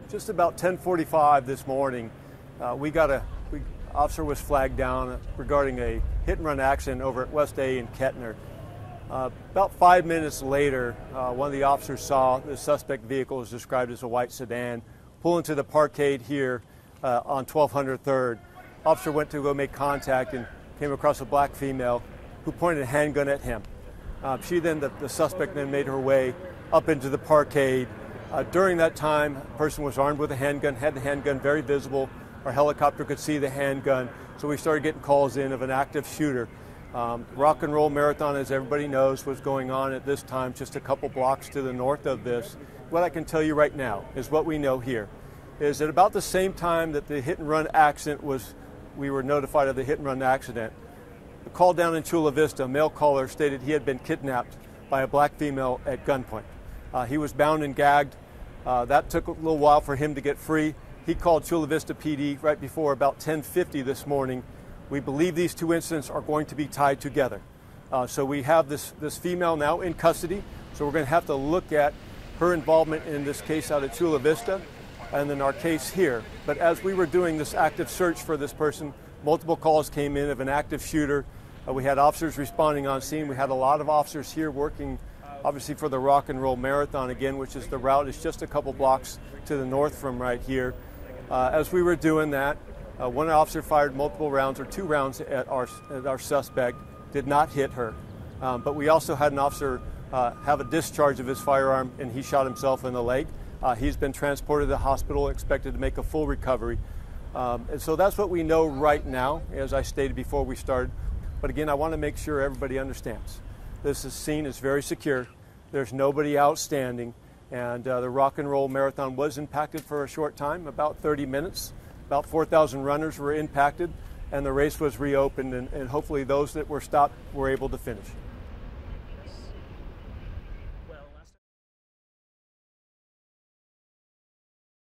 Just about 10:45 this morning, officer was flagged down regarding a hit-and-run accident over at West A in Kettner. About 5 minutes later, one of the officers saw the suspect vehicle, was described as a white sedan, pull into the parkade here on 1200 3rd. Officer went to go make contact and came across a black female who pointed a handgun at him. The suspect then made her way up into the parkade. During that time, a person was armed with a handgun, had the handgun very visible. Our helicopter could see the handgun, so we started getting calls in of an active shooter. Rock and Roll Marathon, as everybody knows, was going on at this time just a couple blocks to the north of this. What I can tell you right now is what we know here, is at about the same time that the hit-and-run accident we were notified of the hit-and-run accident. The call down in Chula Vista, a male caller stated he had been kidnapped by a black female at gunpoint. He was bound and gagged. That took a little while for him to get free. He called Chula Vista PD right before about 10:50 this morning. We believe these two incidents are going to be tied together. So we have this female now in custody. So we're going to have to look at her involvement in this case out at Chula Vista and then our case here. But as we were doing this active search for this person, multiple calls came in of an active shooter. We had officers responding on scene. We had a lot of officers here working obviously for the Rock and Roll Marathon again, which is the route. It's just a couple blocks to the north from right here. As we were doing that, one officer fired multiple rounds, or 2 rounds at our suspect, did not hit her. But we also had an officer have a discharge of his firearm, and he shot himself in the leg. He's been transported to the hospital, expected to make a full recovery. And so that's what we know right now, as I stated before we started. But again, I want to make sure everybody understands. This scene is very secure. There's nobody outstanding. And the Rock and Roll Marathon was impacted for a short time, about 30 minutes. About 4,000 runners were impacted, and the race was reopened, and hopefully those that were stopped were able to finish.